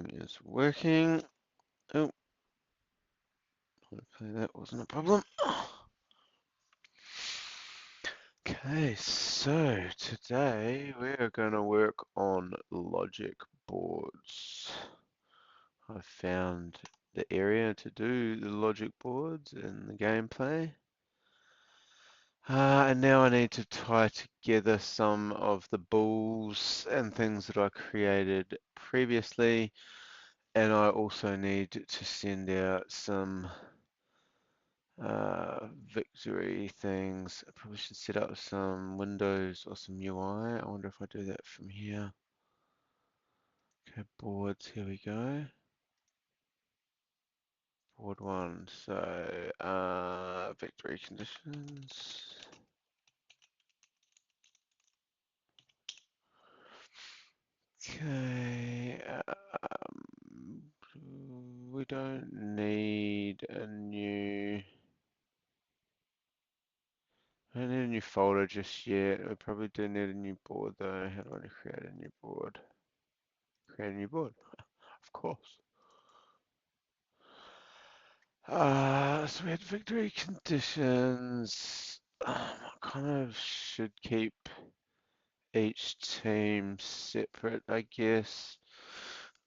is working. Oh, okay, that wasn't a problem. Okay, so today we are going to work on logic boards. I found the area to do the logic boards in the gameplay. And now I need to tie together some of the balls and things that I created previously. And I also need to send out some victory things. I probably should set up some windows or some UI. I wonder if I do that from here. Okay, boards, here we go. Board one, so victory conditions. Okay, we don't need a new folder just yet. We probably do need a new board though. How do I create a new board? Create a new board, of course. So we had victory conditions. I kind of should keep each team separate, I guess.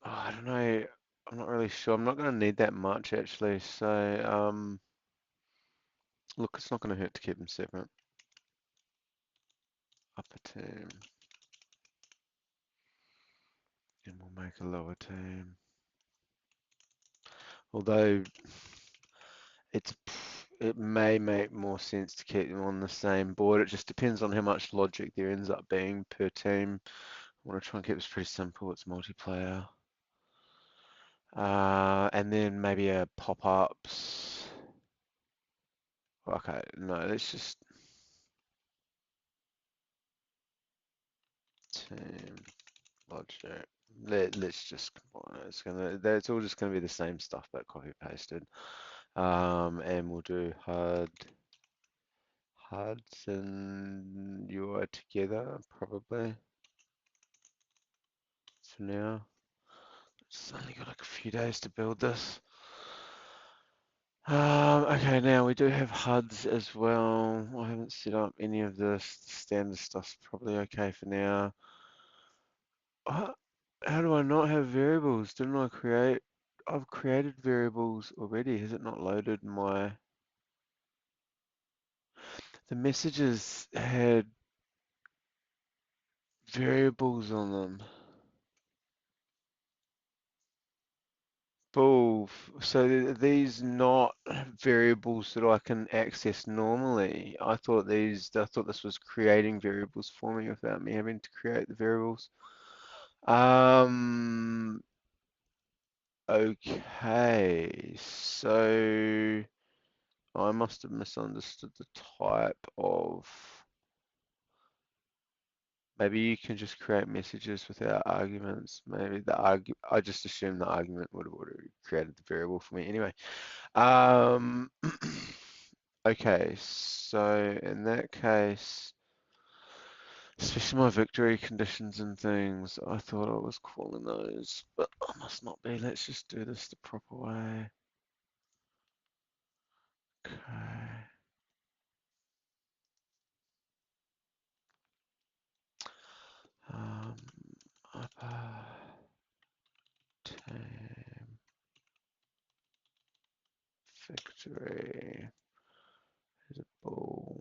Oh, I don't know. I'm not really sure. I'm not going to need that much actually. So, look, it's not going to hurt to keep them separate. Upper team. And we'll make a lower team. Although it may make more sense to keep them on the same board. It just depends on how much logic there ends up being per team. I want to try and keep this pretty simple. It's multiplayer. And then maybe a pop-ups. Okay, no, let's just team logic. Let's just combine it. It's all just gonna be the same stuff but copy pasted. And we'll do HUDs and UI together probably for now. It's only got like a few days to build this. Okay, now we do have HUDs as well. I haven't set up any of this. The standard stuff's probably okay for now. How do I not have variables? Didn't I create? I've created variables already. Has it not loaded my... The messages had variables on them. Bull. So these not variables that I can access normally. I thought this was creating variables for me without me having to create the variables. Um, okay, so I must have misunderstood the type of. Maybe you can just create messages without arguments. Maybe I just assumed the argument would have already created the variable for me. Anyway, um, okay, so in that case, especially my victory conditions and things, I thought I was calling those, but I must not be. Let's just do this the proper way. Okay. Um, upper team victory is a ball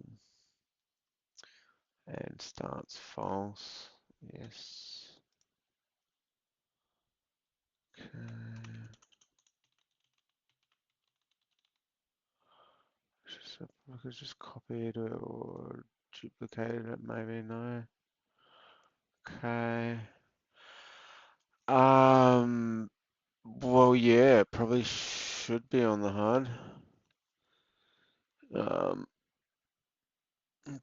and starts false. Yes. Okay. I could just copy it or duplicate it, maybe no. Okay. Um, well, yeah, it probably should be on the HUD. Um,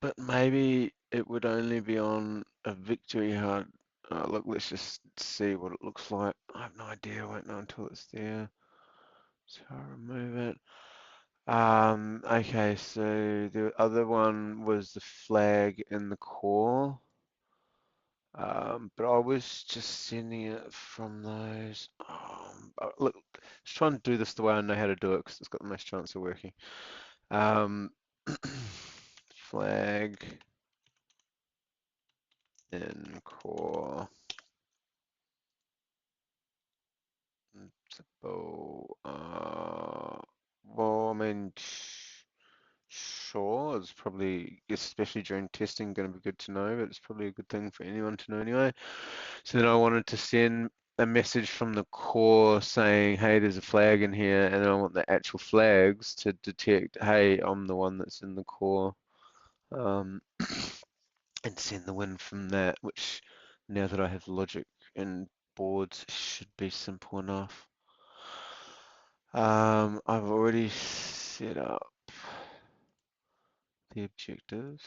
but maybe it would only be on a victory HUD. Look, let's just see what it looks like. I have no idea. I won't know until it's there. So I'll remove it. Okay, so the other one was the flag in the core. But I was just sending it from those. Look, just trying to do this the way I know how to do it because it's got the most chance of working. Um, flag in core. Simple. Well, I mean, sure, it's probably, especially during testing, going to be good to know, but it's probably a good thing for anyone to know anyway. So then I wanted to send a message from the core saying, hey, there's a flag in here, and then I want the actual flags to detect, hey, I'm the one that's in the core, um, and send the win from that, which now that I have logic and boards should be simple enough. I've already set up the objectives.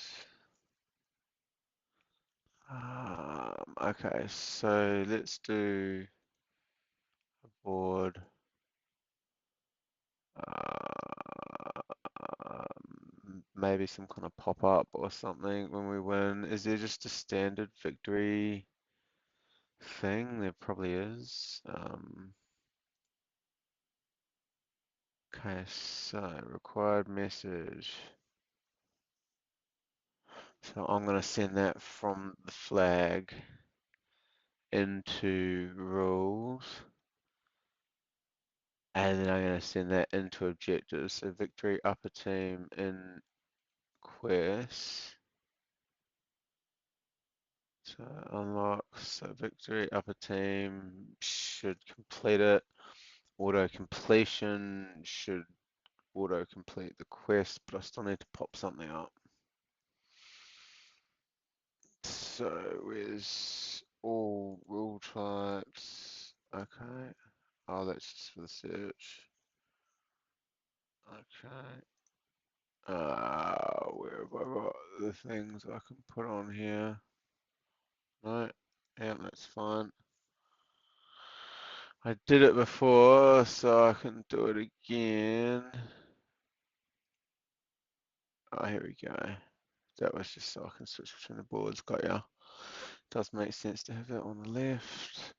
Okay, so let's do a board. Maybe some kind of pop-up or something when we win. Is there just a standard victory thing? There probably is. Okay, so required message. So I'm going to send that from the flag into rules, and then I'm going to send that into objectives. So victory upper team in quest. So unlock, so victory upper team should complete it. Auto completion should auto complete the quest, but I still need to pop something up. So where's all rule types? Okay. Oh, that's just for the search. Okay. Where have I got the things I can put on here? No. Yeah, that's fine. I did it before, so I can do it again. Oh, here we go. That was just so I can switch between the boards. Got ya. Does make sense to have that on the left.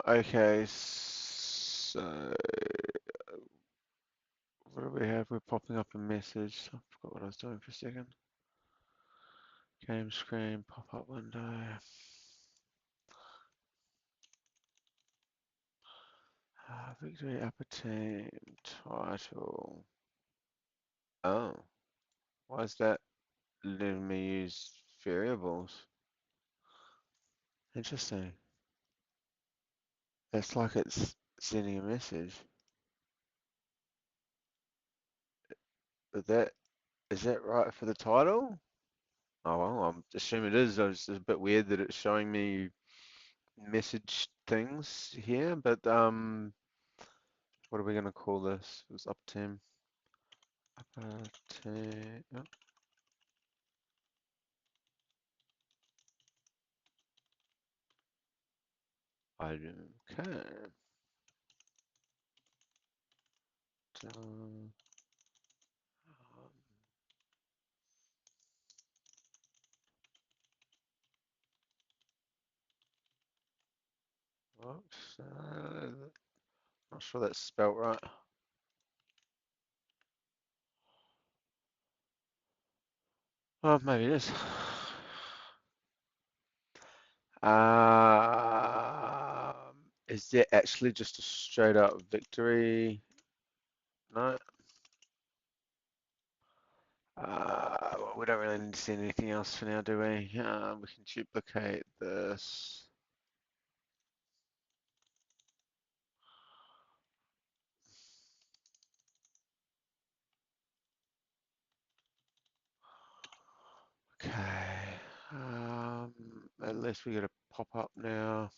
Okay, so what do we have? We're popping up a message. I forgot what I was doing for a second. Game screen, pop-up window. Victory upper team, title. Oh, why is that letting me use variables? Interesting. It's like it's sending a message. But that is that right for the title? Oh well, I'm assuming it is. It's a bit weird that it's showing me message things here, but what are we gonna call this? It was up team. Upper team. Oh, item. Okay. Um, Whoops. Not sure that's spelt right. Oh, maybe it is. Is there actually just a straight up victory? No. Well, we don't really need to see anything else for now, do we? We can duplicate this. Okay. At least we get a pop up now.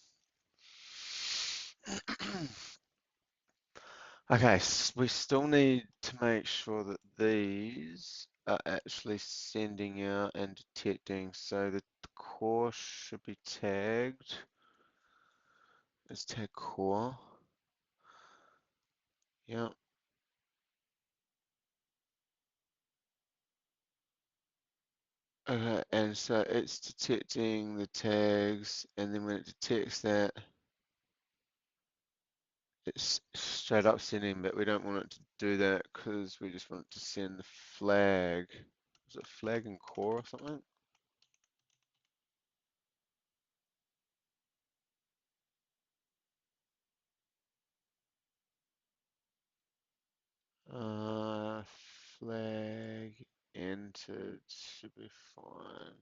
Okay, we still need to make sure that these are actually sending out and detecting, so that the core should be tagged. Let's tag core. Yeah. Okay, and so it's detecting the tags, and then when it detects that, it's straight up sending, but we don't want it to do that because we just want it to send the flag. Is it flag and core or something? Uh, Flag entered should be fine.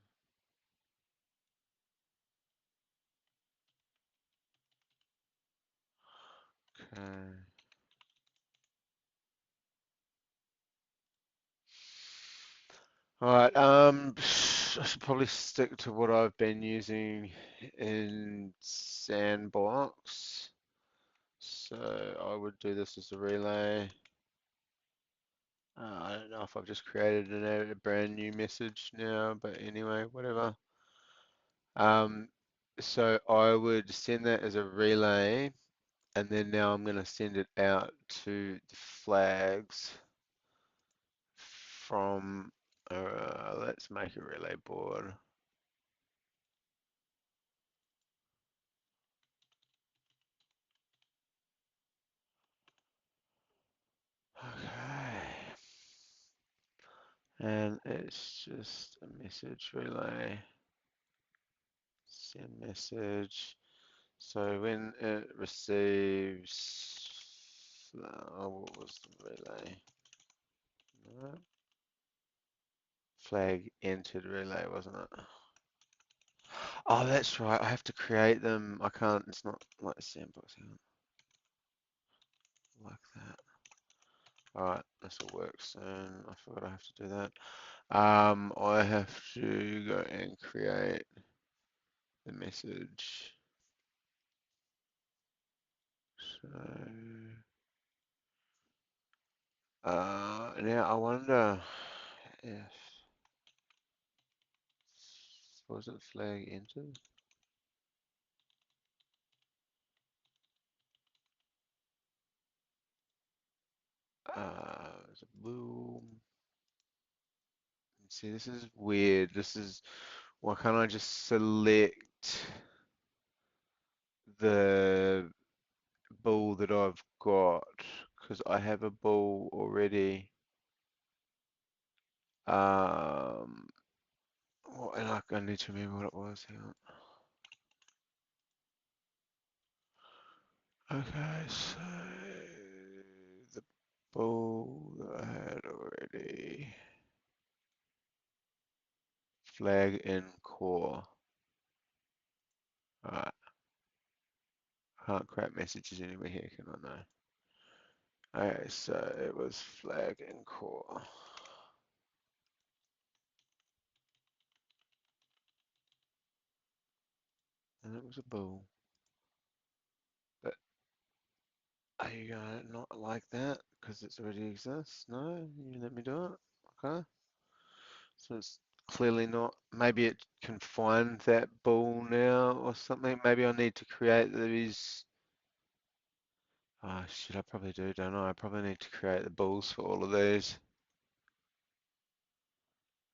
Okay. All right. I should probably stick to what I've been using in Sandbox. So I would do this as a relay. I don't know if I've just created a brand new message now, but anyway, whatever. Um, so I would send that as a relay, and then now I'm going to send it out to the flags from, let's make a relay board. Okay. And it's just a message relay, send message. So when it receives, what was the relay? No, flag entered relay, wasn't it? Oh, that's right. I have to create them. I can't. It's not like sandbox. Hang on, like that. All right, this will work soon. I forgot I have to do that. I have to go and create the message. So, now I wonder if was it flag entered? Is it boom? See, this is weird. This is why can't I just select the ball that I've got? Because I have a ball already. Um, and I need to remember what it was. Hang on. Okay, so the ball that I had already. Flag in core. Alright, can't create messages anywhere here, can I know? Okay, so it was flag in core. And it was a ball. But are you gonna not like that? Because it's already exists? No? You let me do it? Okay. So it's clearly not. Maybe it can find that ball now or something. Maybe I need to create these. Oh shit, I probably do, don't I? I probably need to create the balls for all of these.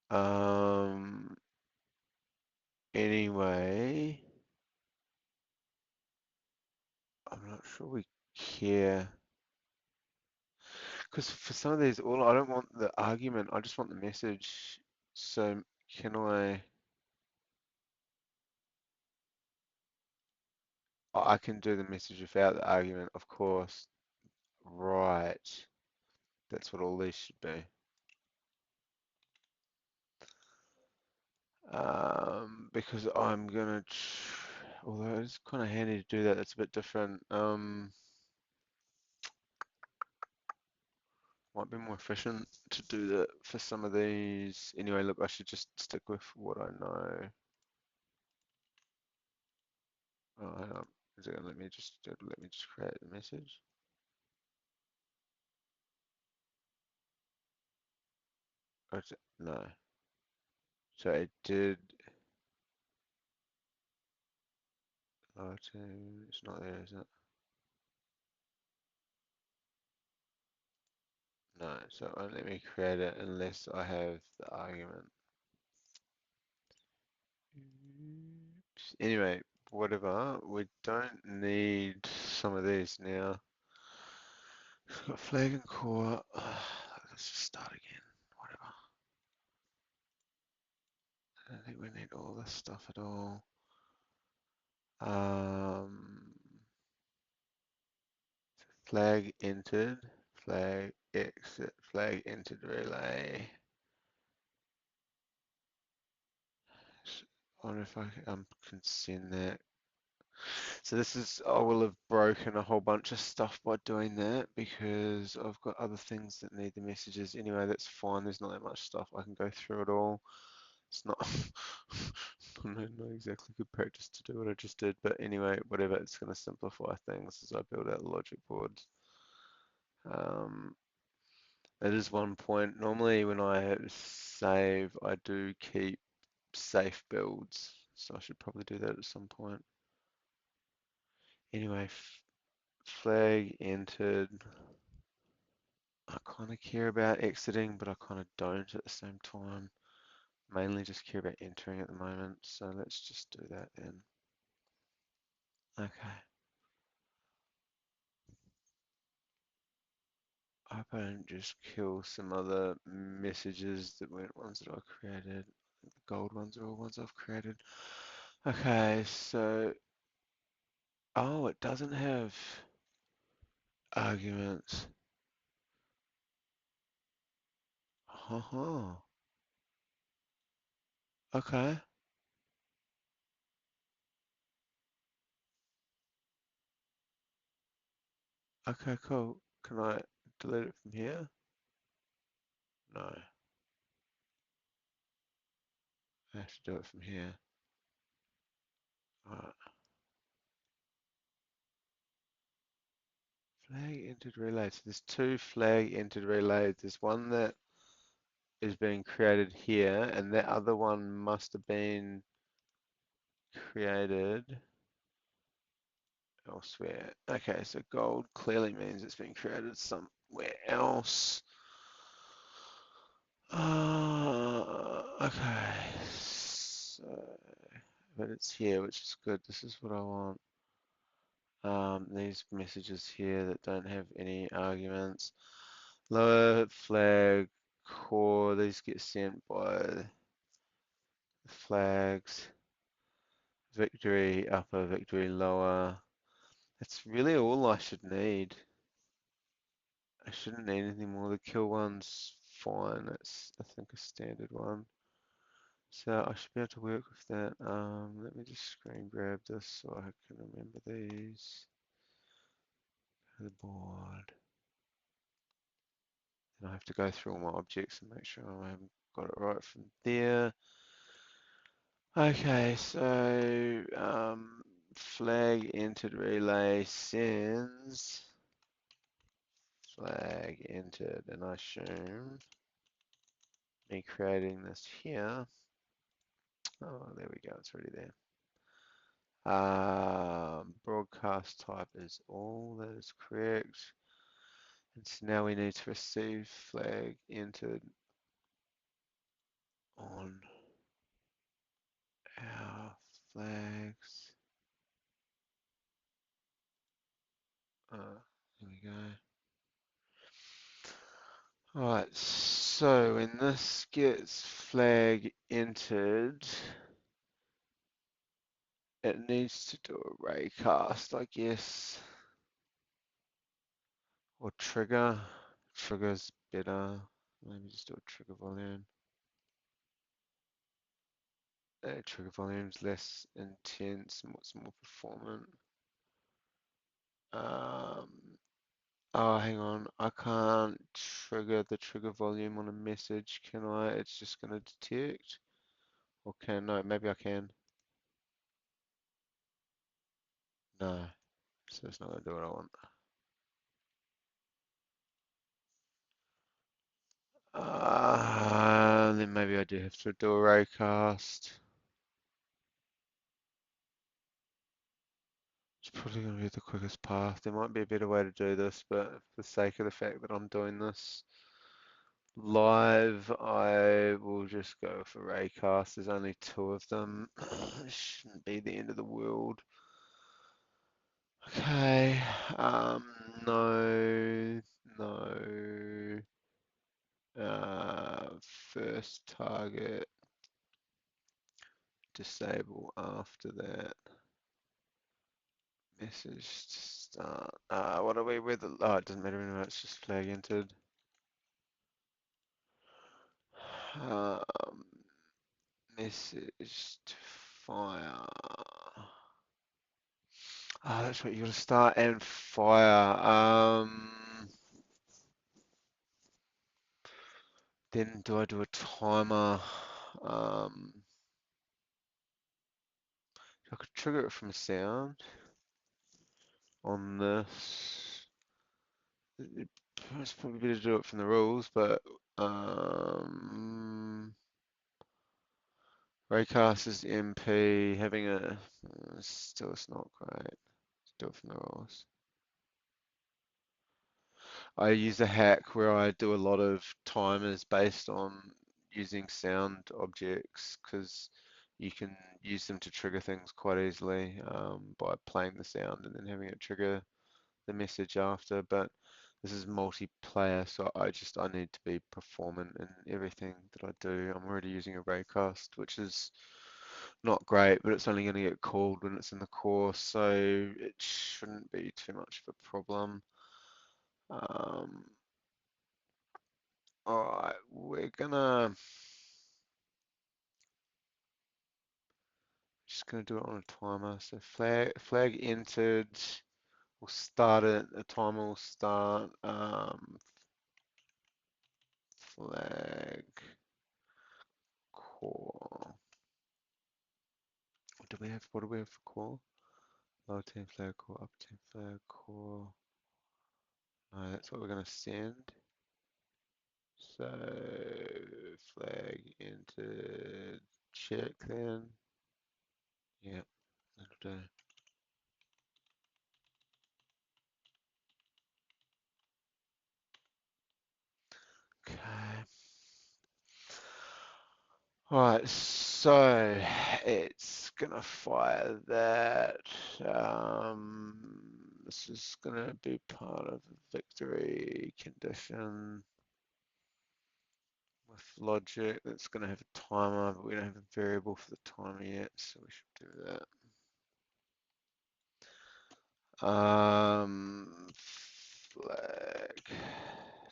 Um, anyway, I'm not sure we care. Because for some of these, all I don't want the argument, I just want the message. So can I can do the message without the argument, of course. Right. That's what all these should be. Because I'm gonna, although it's kind of handy to do that, that's a bit different. Might be more efficient to do that for some of these. Anyway, look, I should just stick with what I know. Oh, hang on. Is it gonna let me just create the message? No. So it did. Oh, it's not there, is it? No. So it won't let me create it unless I have the argument. Anyway, whatever. We don't need some of these now. We've got flag and core. Let's just start again. Whatever. I don't think we need all this stuff at all. Um, flag entered, flag exit, flag entered relay. I wonder if I can send that. So this is, I will have broken a whole bunch of stuff by doing that because I've got other things that need the messages. Anyway, that's fine. There's not that much stuff. I can go through it all. It's not, not exactly good practice to do what I just did, but anyway, whatever. It's going to simplify things as I build out the logic boards. That is one point. Normally when I save, I do keep safe builds, so I should probably do that at some point. Anyway, flag entered. I kind of care about exiting, but I kind of don't at the same time. Mainly just care about entering at the moment, so let's just do that then. Okay. I hope I don't just kill some other messages that weren't ones that I created. The gold ones are all ones I've created. Okay, so, oh, it doesn't have arguments. Uh-huh. Okay. Okay, cool. Can I delete it from here? No. I have to do it from here. Alright. Flag entered relay. So there's two flag entered relays. There's one that is being created here, and that other one must have been created elsewhere. Okay, so gold clearly means it's been created somewhere else. Okay. So, but it's here, which is good. This is what I want. These messages here that don't have any arguments. Lower flag core, these get sent by the flags. Victory upper, victory lower. That's really all I should need. I shouldn't need anything more. The kill one's fine. That's, I think, a standard one. So I should be able to work with that. Let me just screen grab this so I can remember these. The board. And I have to go through all my objects and make sure I haven't got it right from there. Okay, so flag entered relay sends flag entered, and I assume me creating this here. Oh, there we go, it's already there. Broadcast type is all, that is correct. And so now we need to receive flag entered on our flags. Here we go. Alright, so when this gets flag entered, it needs to do a raycast, I guess. Or trigger. Trigger's better. Maybe just do a trigger volume. Trigger volume's less intense, it's more performant. Oh, hang on. I can't trigger the trigger volume on a message, can I? It's just going to detect. Or can, no, maybe I can. No, so it's not going to do what I want. Then maybe I do have to do a raycast. It's probably going to be the quickest path. There might be a better way to do this, but for the sake of the fact that I'm doing this, Live, I will just go for Raycast. There's only two of them. Shouldn't be the end of the world. Okay. No, no. First target, disable after that. Message to start. What are we with? Oh, it doesn't matter anyway. It's just flag entered. Um, Message to fire. Ah, that's what you gotta start and fire. Then do I do a timer? Um, I could trigger it from a sound on this. It's probably better to do it from the rules, but Raycast is MP, having a still it's not great. Do it from the rules. I use a hack where I do a lot of timers based on using sound objects because you can use them to trigger things quite easily by playing the sound and then having it trigger the message after. But this is multiplayer, so I need to be performant in everything that I do. I'm already using a raycast, which is not great, but it's only going to get called when it's in the course, so it shouldn't be too much of a problem. Um, all right, we're gonna just gonna do it on a timer. So flag entered. We'll start it. The timer will start. Flag core. What do we have? What do we have for core? Lower team flag core, upper team flag core. No, that's what we're gonna send. So flag entered. Check then. Yep, that'll do. Okay. Alright, so it's gonna fire that. This is gonna be part of a victory condition with logic. That's gonna have a timer, but we don't have a variable for the timer yet, so we should do that. Flag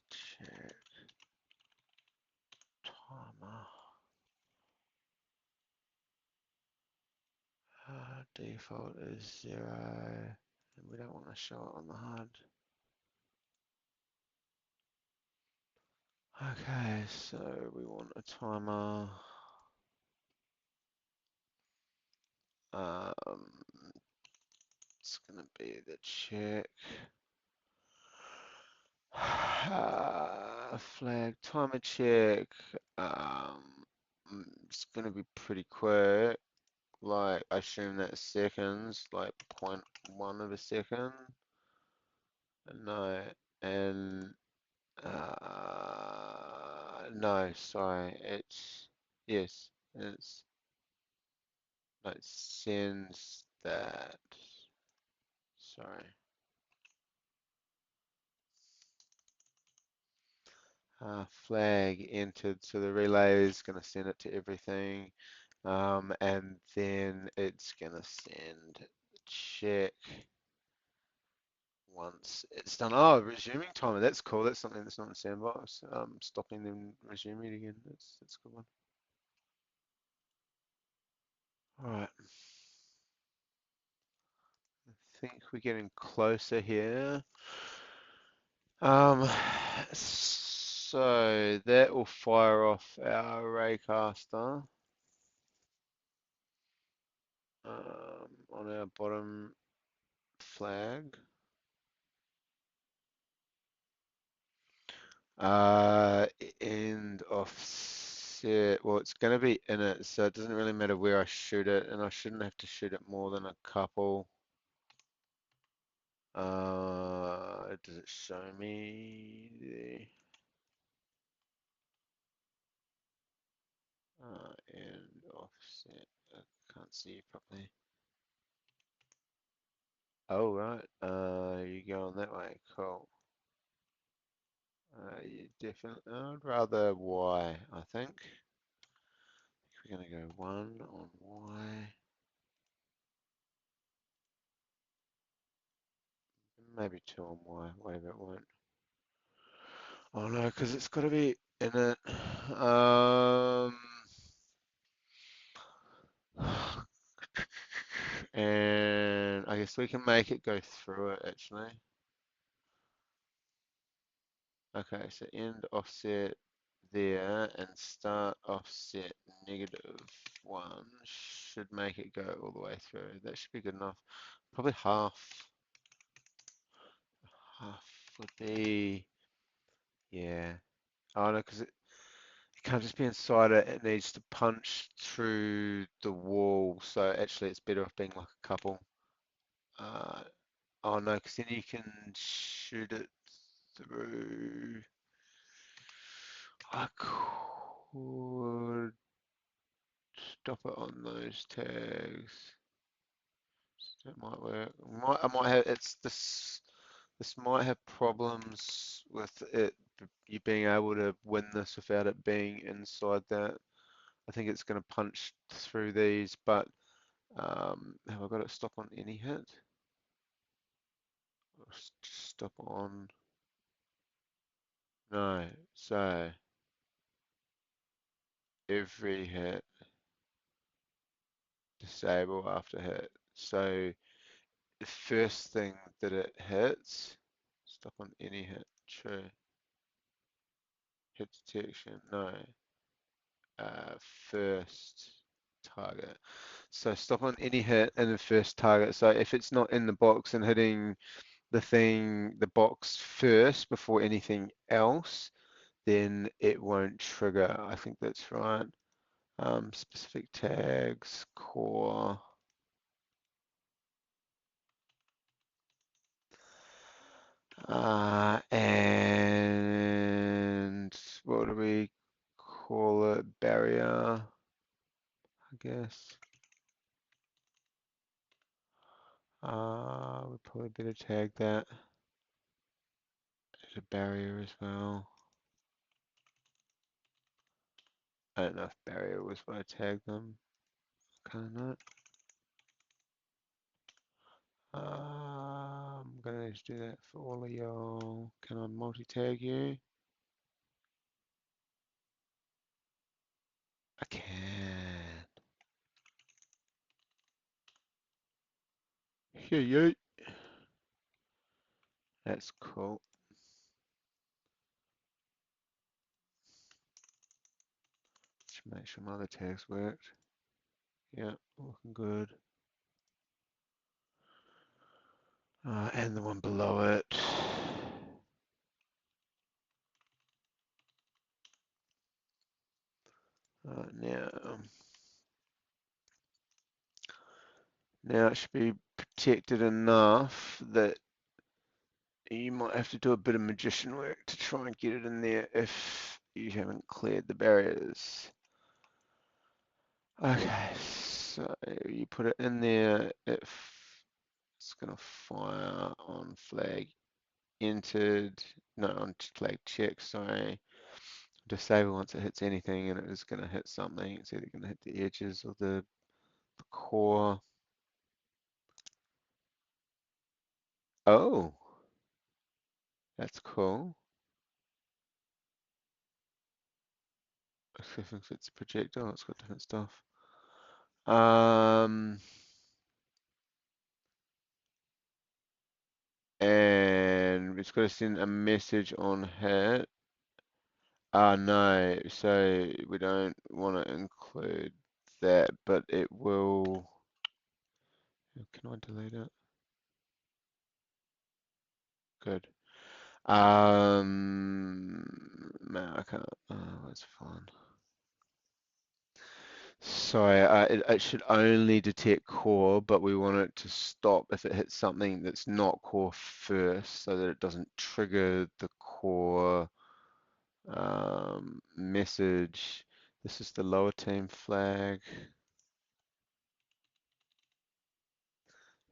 check timer. Default is 0, and we don't want to show it on the HUD. Okay, so we want a timer. Um, it's gonna be the check. Flag timer check. It's gonna be pretty quick. Like I assume that's seconds, like 0.1 of a second. No, and no, sorry, it's yes, it's no, it sends that. Sorry. Flag entered, so the relay is going to send it to everything, and then it's going to send the check once it's done. Oh, resuming timer, that's cool. That's something that's not in sandbox. Stopping them resuming again. That's a good one. All right. I think we're getting closer here. So that will fire off our raycaster on our bottom flag. Uh, End offset. Well, it's going to be in it, so it doesn't really matter where I shoot it, and I shouldn't have to shoot it more than a couple. Does it show me and offset. I can't see you properly. Oh, right. You're going that way. Cool. You definitely. I'd rather Y, I think. We're going to go 1 on Y. Maybe 2 on Y. Whatever it won't. Oh no, because it's got to be in it. And I guess we can make it go through it actually. Okay, so end offset there and start offset -1 should make it go all the way through. That should be good enough. Probably half would be, yeah. Oh no, because it can't just be inside it. It needs to punch through the wall. So actually, it's better off being like a couple. Uh, oh no, because then you can shoot it through. I could stop it on those tags. That might work. I might have it's this. This might have problems with it you being able to win this without it being inside that. I think it's going to punch through these, but have I got it stop on any hit? Or stop on? No. So every hit, disable after hit. So the first thing that it hits, stop on any hit. True. Hit detection. No. First target. So stop on any hit and the first target. So if it's not in the box and hitting the box first before anything else, then it won't trigger. I think that's right. Specific tags, core. And what do we call it? Barrier, I guess. We probably better tag that as a barrier as well. I don't know if barrier was what I tagged them. Kind of not. I'm gonna just do that for all of y'all. Can I multi-tag you? I can. Here you. That's cool. Just make sure my other tags worked. Yeah, looking good. And the one below it. Now, now it should be protected enough that you might have to do a bit of magician work to try and get it in there if you haven't cleared the barriers. Okay, so you put it in there, it's gonna fire on flag entered, no, on flag check, sorry. Disable once it hits anything and it is gonna hit something. It's either gonna hit the edges or the core. Oh, that's cool. I think it's a projectile, it's got different stuff. Um, and it's got to send a message on hit. No, so we don't want to include that, but it will. Can I delete it? Good. No, I can't. Oh, that's fine. Sorry, it should only detect core, but we want it to stop if it hits something that's not core first, so that it doesn't trigger the core message. This is the lower team flag.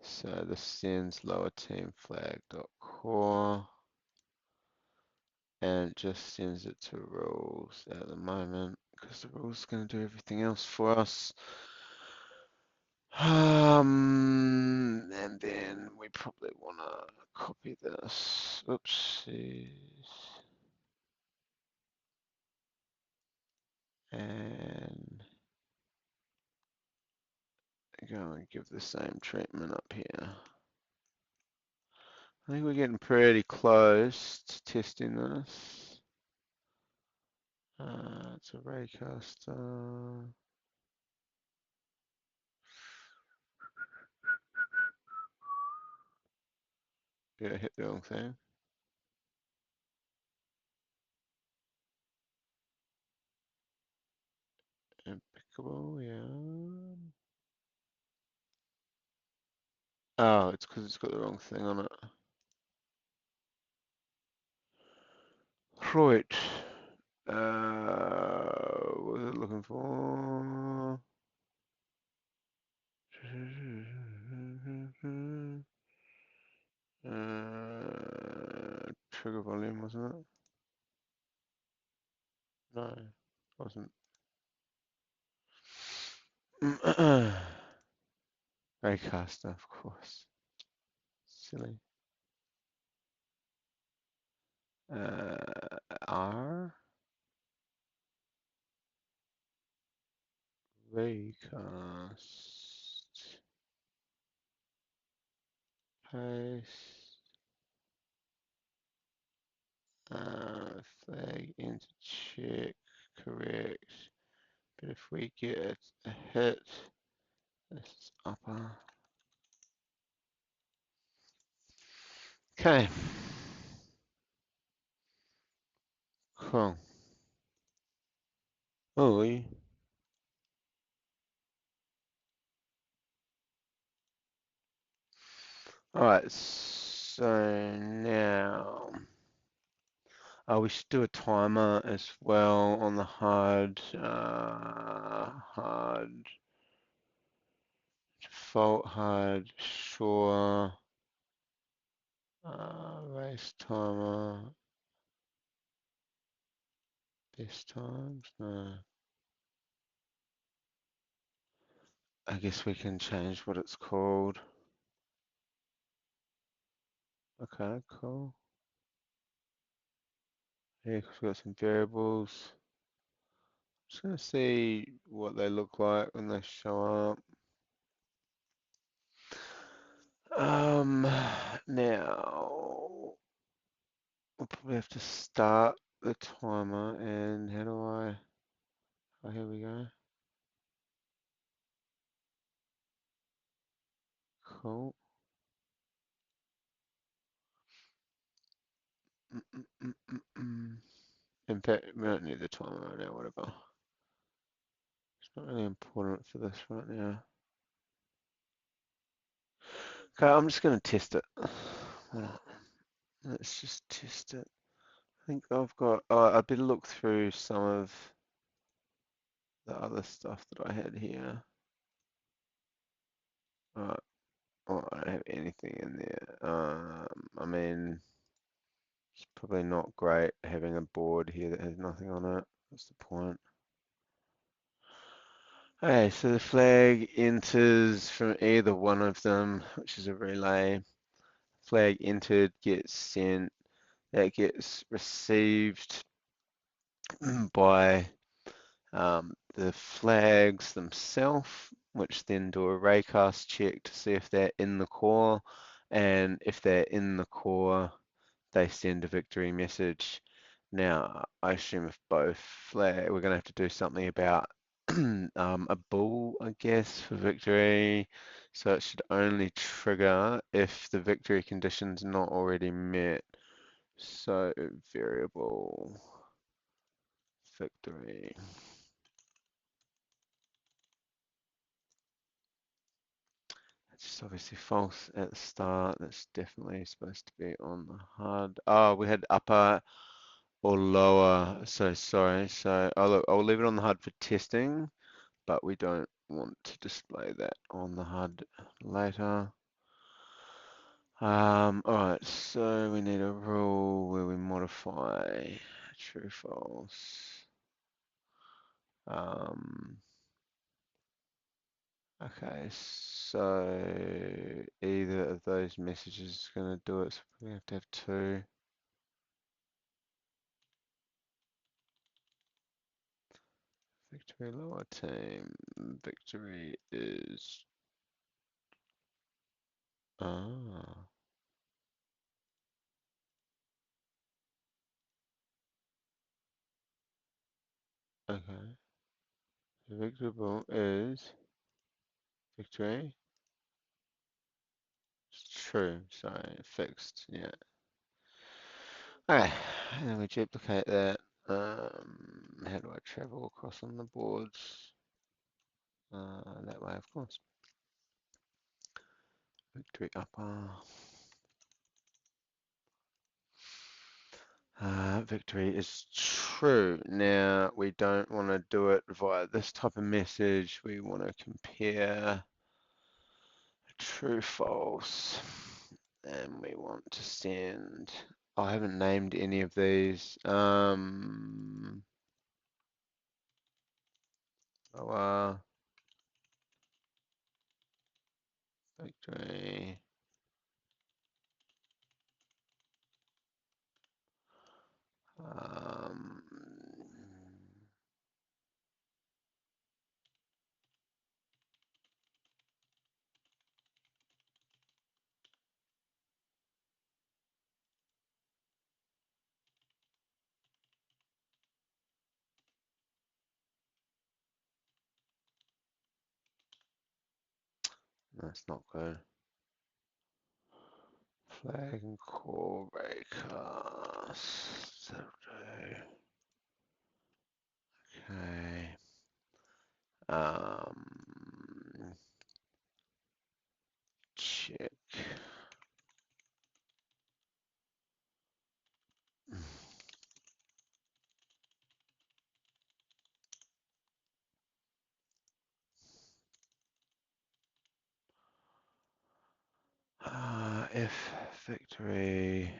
So this sends lower team flag dot core, and it just sends it to rules at the moment because the rules is going to do everything else for us. And then we probably want to copy this. Oopsies. And go and give the same treatment up here. I think we're getting pretty close to testing this. It's a raycaster. Yeah, I hit the wrong thing. Impeccable, yeah. Oh, it's because it's got the wrong thing on it. Right. What was it looking for? Trigger volume, wasn't it? No, wasn't. Raycaster, of course. Silly. R. Raycast. Paste. Flag into check. Correct. But if we get a hit, this is upper. Okay. Cool. Oh, alright, so now we should do a timer as well on the hard default hard sure race timer best times. No, I guess we can change what it's called. Okay, cool. Yeah, 'cause we've got some variables. Just gonna see what they look like when they show up. Now we'll probably have to start the timer, and how do I? Oh, here we go. Cool. Mm, mm, mm, mm, mm. In fact, we don't need the timer right now, whatever. It's not really important for this right now. Okay, I'm just gonna test it. Why not? Let's just test it. I think I've got, I better look through some of the other stuff that I had here. Alright, oh, I don't have anything in there. I mean, it's probably not great having a board here that has nothing on it. What's the point? Okay, so the flag enters from either one of them, which is a relay. Flag entered gets sent, that gets received by the flags themselves, which then do a raycast check to see if they're in the core, and if they're in the core, they send a victory message. Now, I assume if both flag, we're going to have to do something about a bull, I guess, for victory. So it should only trigger if the victory condition's not already met. So variable victory. It's obviously false at the start. That's definitely supposed to be on the hard. Oh, we had upper. or lower. So sorry. So I'll leave it on the HUD for testing, but we don't want to display that on the HUD later. Alright, so we need a rule where we modify true false. Um, okay, so either of those messages is going to do it, so we have to have two. Victory lower team. Victory is ah okay. The victorable is victory. It's true, sorry, fixed, yeah. Okay, and then we duplicate that. How do I travel across on the boards? That way, of course. Victory upper. Victory is true. Now, we don't want to do it via this type of message. We want to compare true, false. And we want to send. I haven't named any of these. Victory. Um, that's not good. Flag and core breaker. Okay. Check. If victory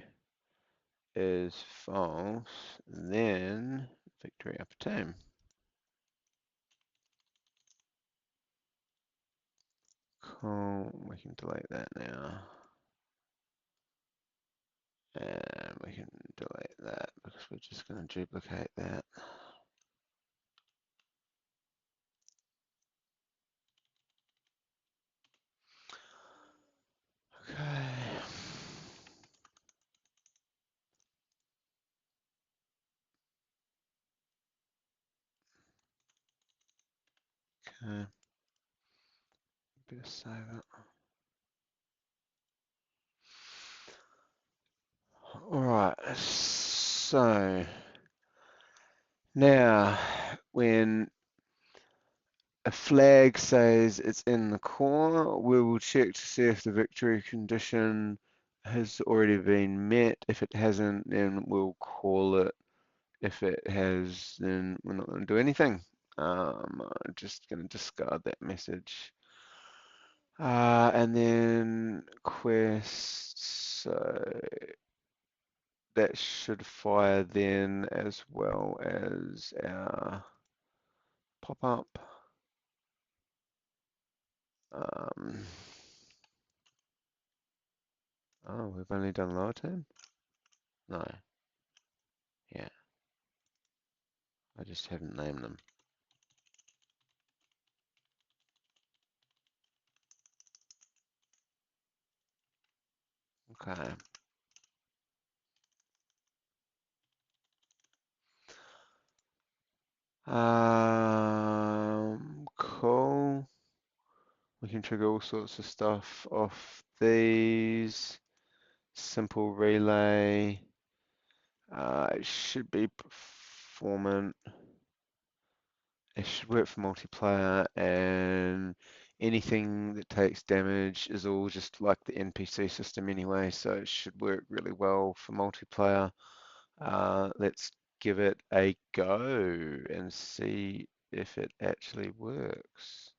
is false, then victory up team. Cool. We can delete that now. And we can delete that because we're just going to duplicate that. Okay. Okay. Better save it. Alright, so now when a flag says it's in the core, we will check to see if the victory condition has already been met. If it hasn't, then we'll call it. If it has, then we're not going to do anything. I'm just going to discard that message. And then quest, so that should fire then as well as our pop-up. Um, oh, we've only done lower term? No, yeah, I just haven't named them. Okay. Cool. We can trigger all sorts of stuff off these. Simple relay. It should be performant. It should work for multiplayer, and anything that takes damage is all just like the NPC system anyway, so it should work really well for multiplayer. Let's give it a go and see if it actually works.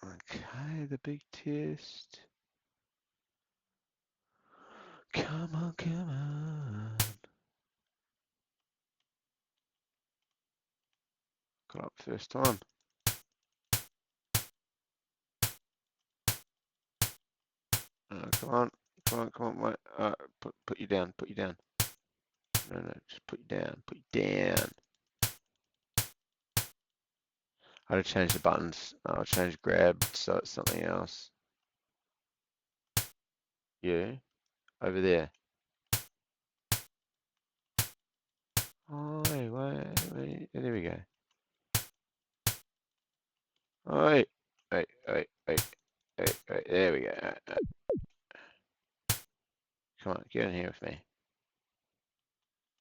Okay, the big test. Come on, come on. Got up first time. Come on, come on, come on, mate. Put you down, put you down. No, no, just put you down, put you down. I gotta change the buttons. I'll change grab so it's something else. You, over there. Oh, wait, there we go. Oh, wait, there we go. Come on, get in here with me.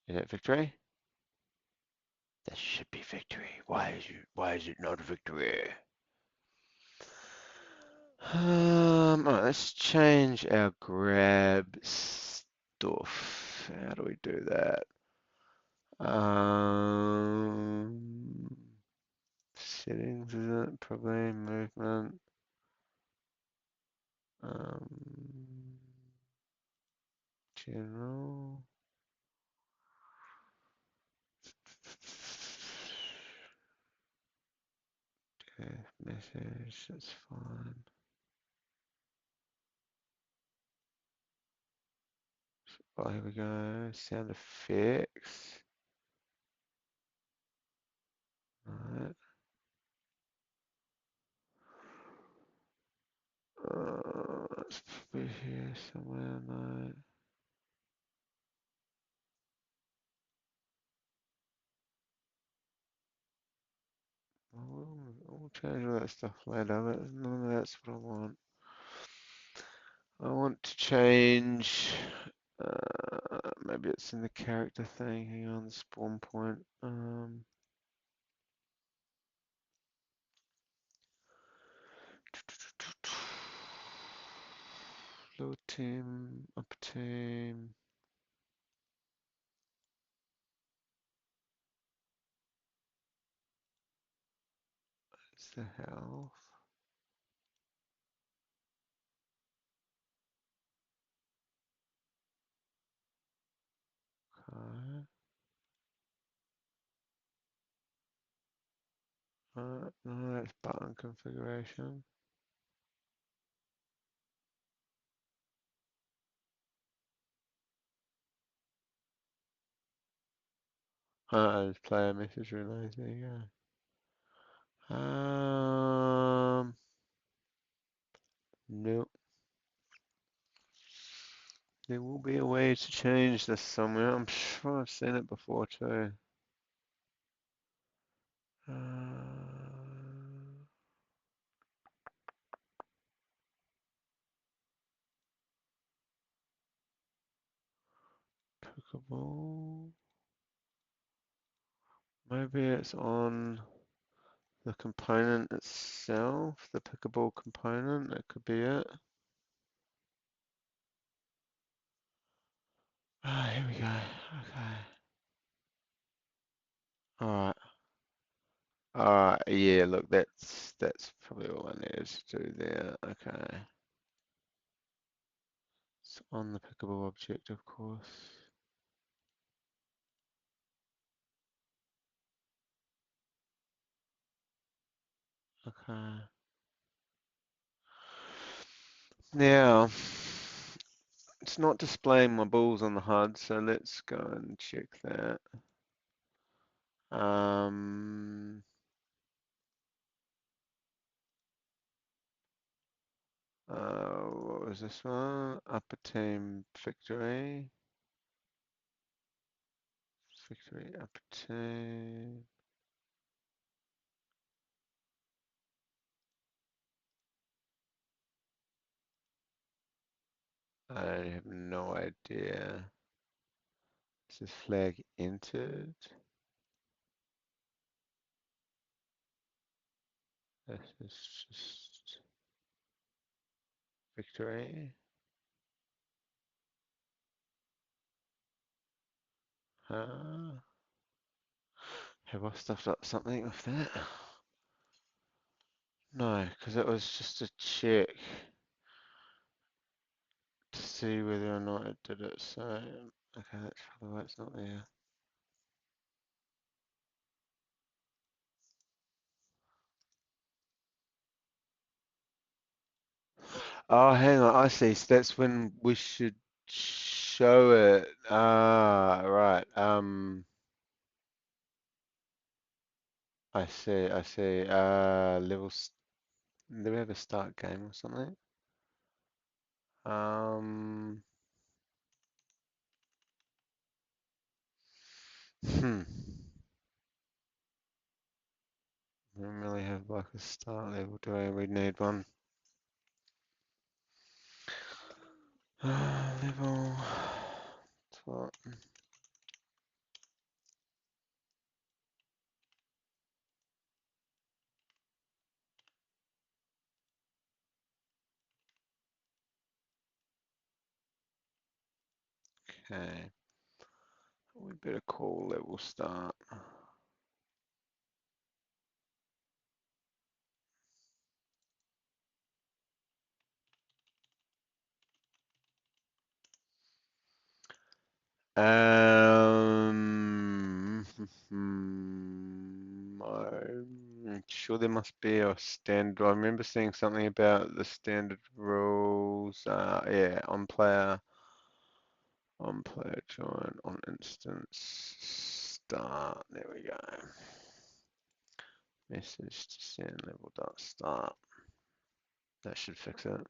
Is that victory? That should be victory. Why is it not a victory? Alright, let's change our grab stuff. How do we do that? Settings, is it? Probably movement. Um, General. Message, that's fine. Oh, here we go. Sound effects. Alright. It's probably here somewhere. No. I'll change all that stuff later, but none of that's what I want. I want to change. Maybe it's in the character thing. Hang on, spawn point. Low team, up team. It's the health. Okay. No, that's button configuration. There's player message relays. There you go. Nope. There will be a way to change this somewhere. I'm sure I've seen it before too. Pickable. Maybe it's on the component itself, the pickable component. That could be it. Ah, here we go. Okay. All right. All right. Yeah. Look, that's probably all I needed to do there. Okay. It's on the pickable object, of course. Okay. Now, it's not displaying my balls on the HUD, so let's go and check that. What was this one? Upper team victory. Victory, upper team. I have no idea. Is this flag entered? This is just victory. Have I stuffed up something with that? No, because it was just a check to see whether or not it did it. So, okay, that's probably why it's not there. Oh, hang on, I see. So that's when we should show it. Ah, right. I see, I see. Levels. Do we have a start game or something? Um, hmm. We don't really have like a start level, do we? We need one. Level. What? Okay. We better call level start. I'm sure there must be a standard. I remember seeing something about the standard rules. Yeah, on player join, on instance start. There we go. Message to send level dot start. That should fix it.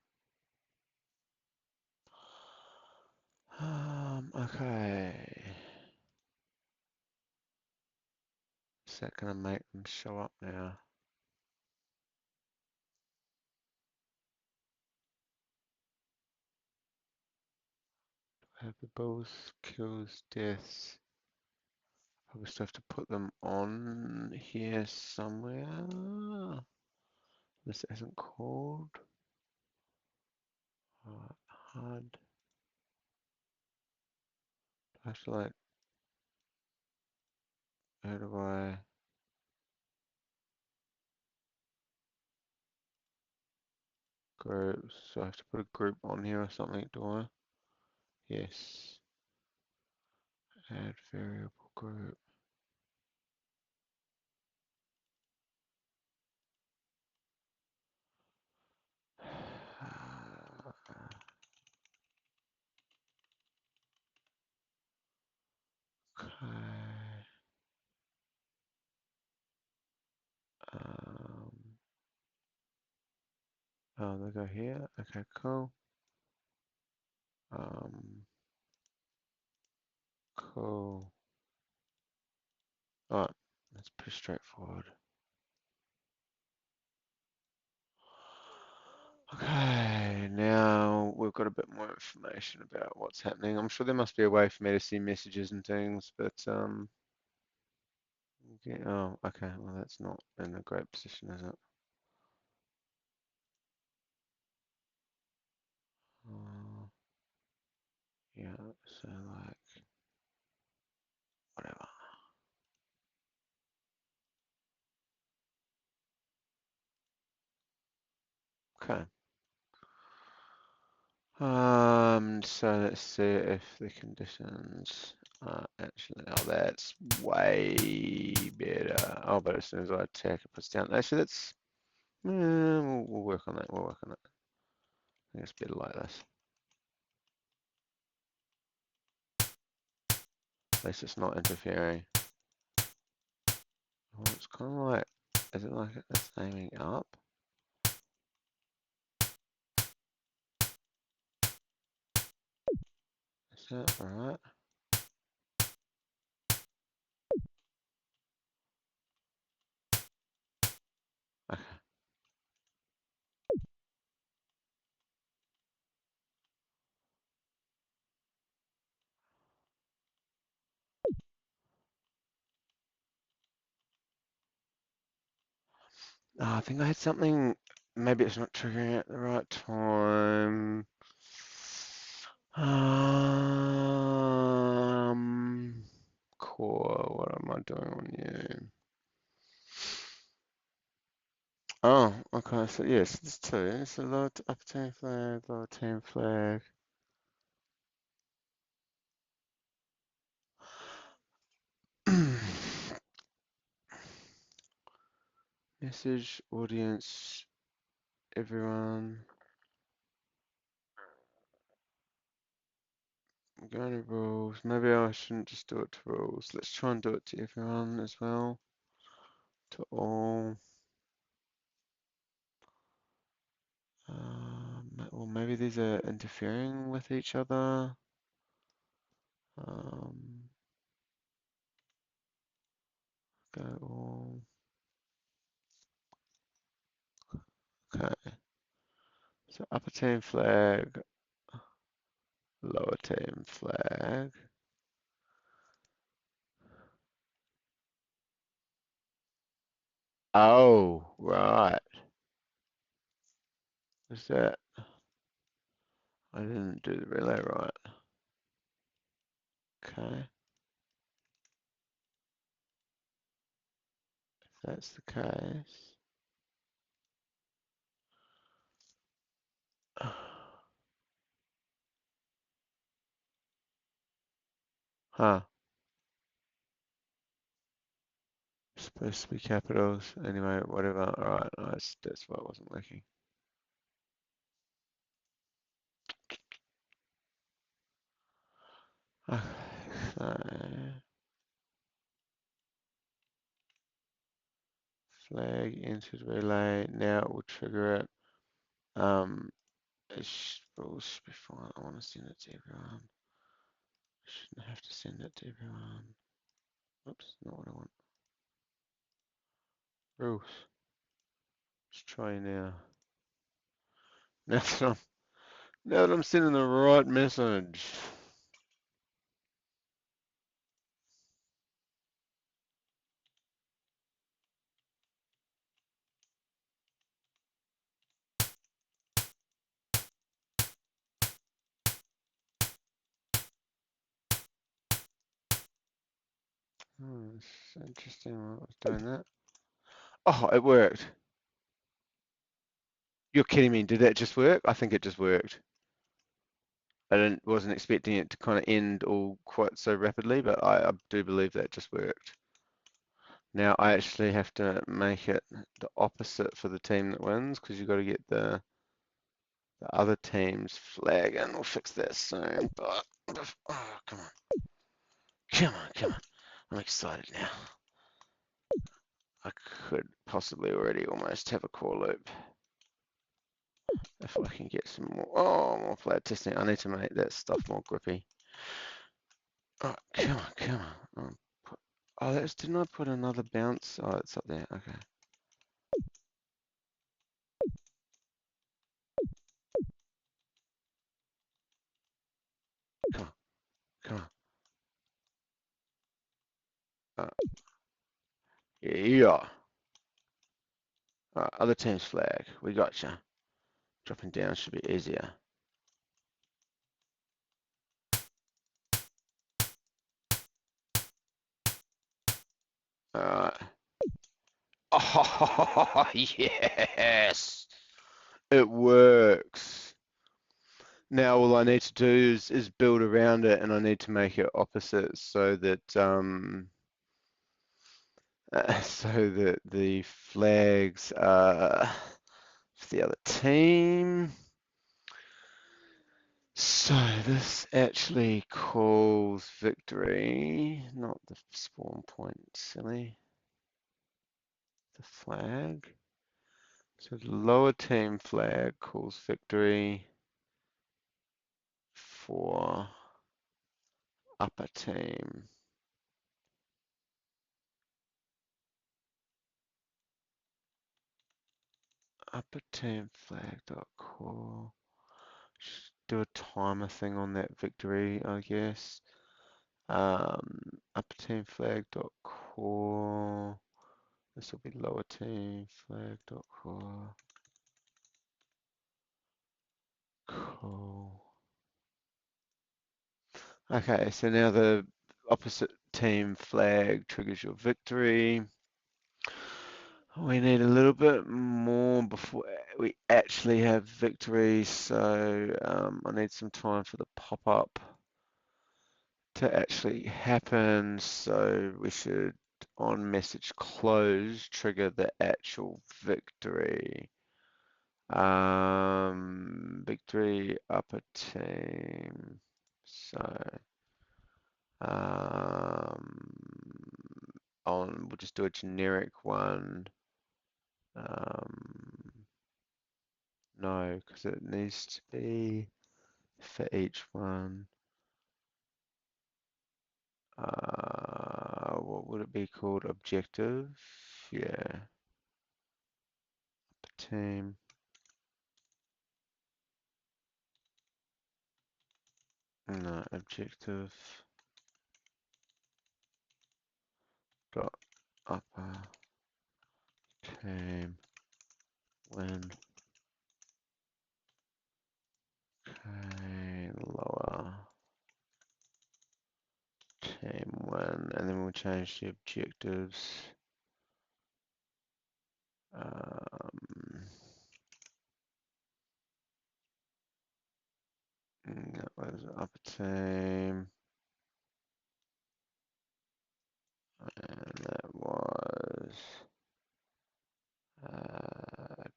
Okay. Is that gonna make them show up now? Have the bulls, kills, deaths. Probably still have to put them on here somewhere. This isn't called. Hard. I have to like, how do I groups? So I have to put a group on here or something, do I? Yes. Add variable group. Okay. Um, oh, they go here. Okay, cool. Um, cool. Alright, that's pretty straightforward. Okay, now we've got a bit more information about what's happening. I'm sure there must be a way for me to see messages and things, but okay, oh, okay, well that's not in a great position, is it? Uh, yeah, so like whatever. Okay. So let's see if the conditions are actually, oh, that's way better. Oh, but as soon as I attack, it puts down. Actually, that's, we'll work on that. We'll work on it. I think it's better like this. At least it's not interfering. Oh, it's kind of like, is it like it's aiming up? Is that right? Okay. Oh, I think I had something, maybe it's not triggering at the right time. Um, doing on you? Oh, okay. So yes, there's two. It's a lower upper team flag, lower team flag. Message audience, everyone. I'm going to rules. Maybe I shouldn't just do it to rules. Let's try and do it to everyone as well. To all. Well, maybe these are interfering with each other. Go all. Okay. So upper team flag, lower team flag. Oh, right. Is that? I didn't do the relay right. Okay. If that's the case. Huh. Supposed to be capitals. Anyway, whatever. Alright, that's why it wasn't working. Okay, so flag entered relay. Now it will trigger it. Rules should be fine. I want to send it to everyone. I shouldn't have to send it to everyone. Oops, not what I want. Rules. Let's try now. Now that I'm sending the right message. It's interesting what I was doing that. Oh, it worked. You're kidding me. Did that just work? I think it just worked. Wasn't expecting it to kind of end all quite so rapidly, but I do believe that just worked. Now I actually have to make it the opposite for the team that wins because you've got to get the other team's flag and we'll fix that soon. But oh, come on. Come on. I'm excited now. I could possibly already almost have a core loop. If I can get some more flag testing. I need to make that stuff more grippy. Oh, come on. Didn't I put another bounce? Oh, it's up there. Okay. Come on. Yeah. Other team's flag. We gotcha. Dropping down should be easier. Alright. Oh, yes! It works. Now all I need to do is build around it and I need to make it opposite so that the flags are for the other team. So this actually calls victory, not the spawn point, silly. The flag. So the lower team flag calls victory for upper team. Upper team flag dot call. Just do a timer thing on that victory, I guess. Upper team flag dot call. This will be lower team flag dot call. Cool. Okay, so now opposite team flag triggers your victory. We need a little bit more before we actually have victory, so I need some time for the pop-up to actually happen. So we should, on message close, trigger the actual victory. Victory upper team. So um, we'll just do a generic one. No, because it needs to be for each one. What would it be called? Objective? Yeah. Team. No, objective dot upper team when lower team when, and then we'll change the objectives. That was upper team, and that was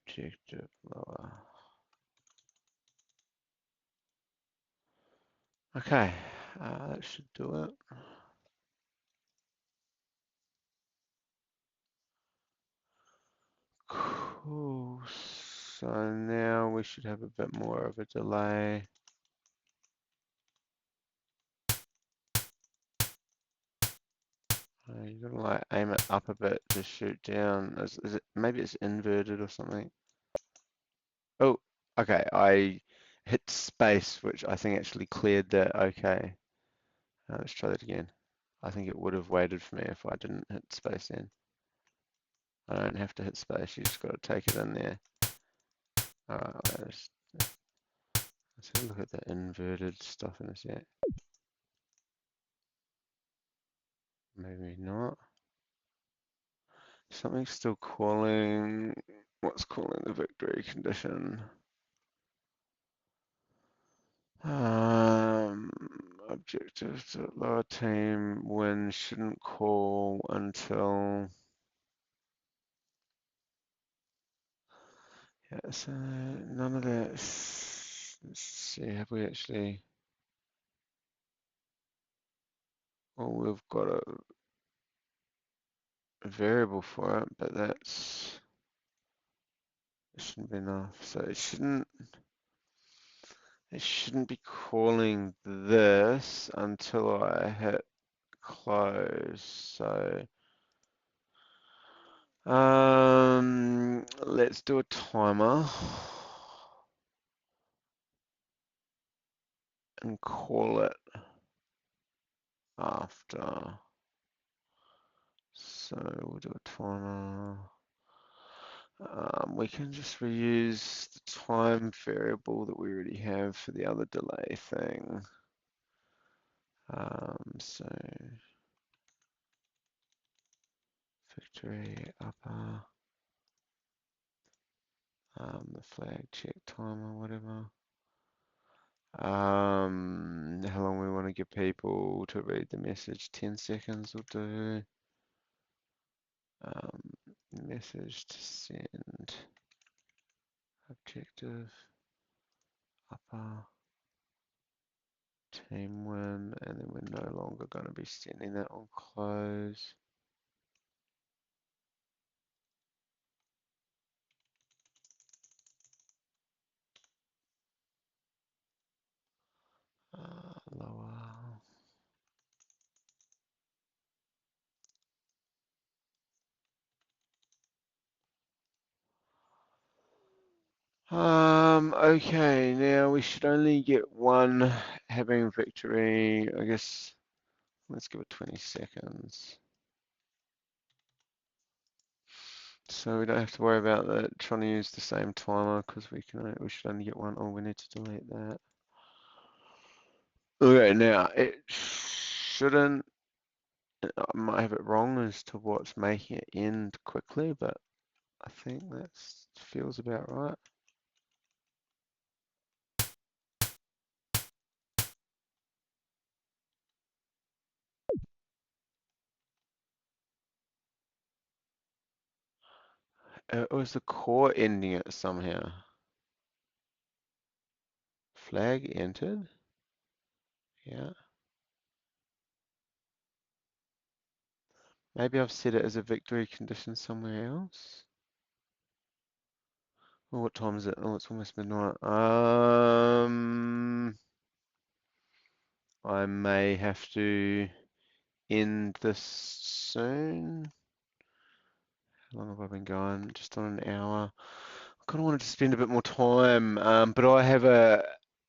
objective lower. Okay, that should do it. Cool. So now we should have a bit more of a delay. You're gonna like aim it up a bit to shoot down. Is it maybe it's inverted or something? Oh, okay. I hit space, which I think actually cleared that. Okay. Let's try that again. I think it would have waited for me if I didn't hit space then. I don't have to hit space, you just got to take it in there. Alright, let's have a look at the inverted stuff in a sec. Maybe not. Something's still calling. What's calling the victory condition? Um, Objective to lower team win shouldn't call until. Yeah, so none of that. Let's see, have we actually. Well, we've got a variable for it, but it shouldn't be enough. So it shouldn't be calling this until I hit close. So let's do a timer and call it after. So we'll do a timer. We can just reuse the time variable that we already have for the other delay thing. So victory upper, the flag check timer, whatever. How long we want to give people to read the message? 10 seconds will do. Message to send. Objective upper. Team win, and then we're no longer going to be sending that on close. Lower. Okay, now we should only get one having victory. I guess let's give it 20 seconds. So we don't have to worry about that trying to use the same timer because we should only get one. Oh, we need to delete that. Okay, now it shouldn't I might have it wrong as to what's making it end quickly, but I think that feels about right. It was the core ending it somehow. Flag entered. Yeah. Maybe I've set it as a victory condition somewhere else. Oh, what time is it? Oh, it's almost midnight. I may have to end this soon. How long have I been going? Just on an hour. I kind of wanted to spend a bit more time, but I have a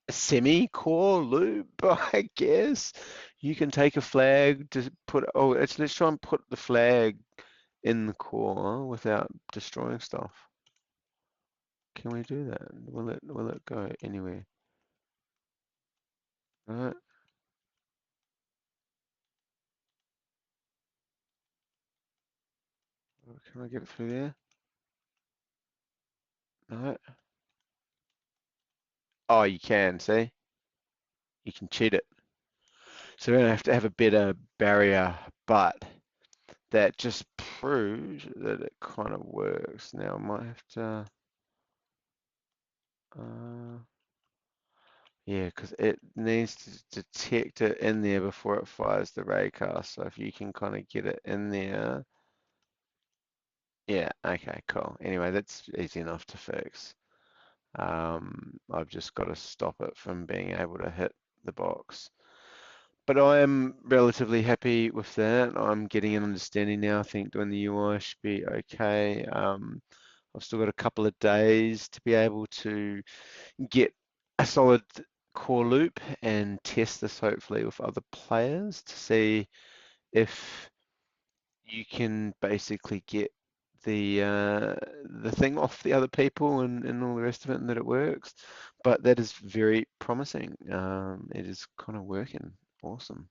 semi-core loop, I guess. You can take a flag to put. Oh, let's try and put the flag in the core without destroying stuff. Can we do that? Will it go anywhere? Right? Can I get it through there? No. Oh, you can, see? You can cheat it. So we're gonna have to have a better barrier, but that just proves that it kind of works. Now I might have to, uh, yeah, because it needs to detect it in there before it fires the raycast. So if you can kind of get it in there, yeah, okay, cool. Anyway, that's easy enough to fix. I've just got to stop it from being able to hit the box. But I am relatively happy with that. I'm getting an understanding now. I think doing the UI should be okay. I've still got a couple of days to be able to get a solid core loop and test this hopefully with other players to see if you can basically get the thing off the other people and all the rest of it and that it works. But that is very promising. It is kind of working. Awesome.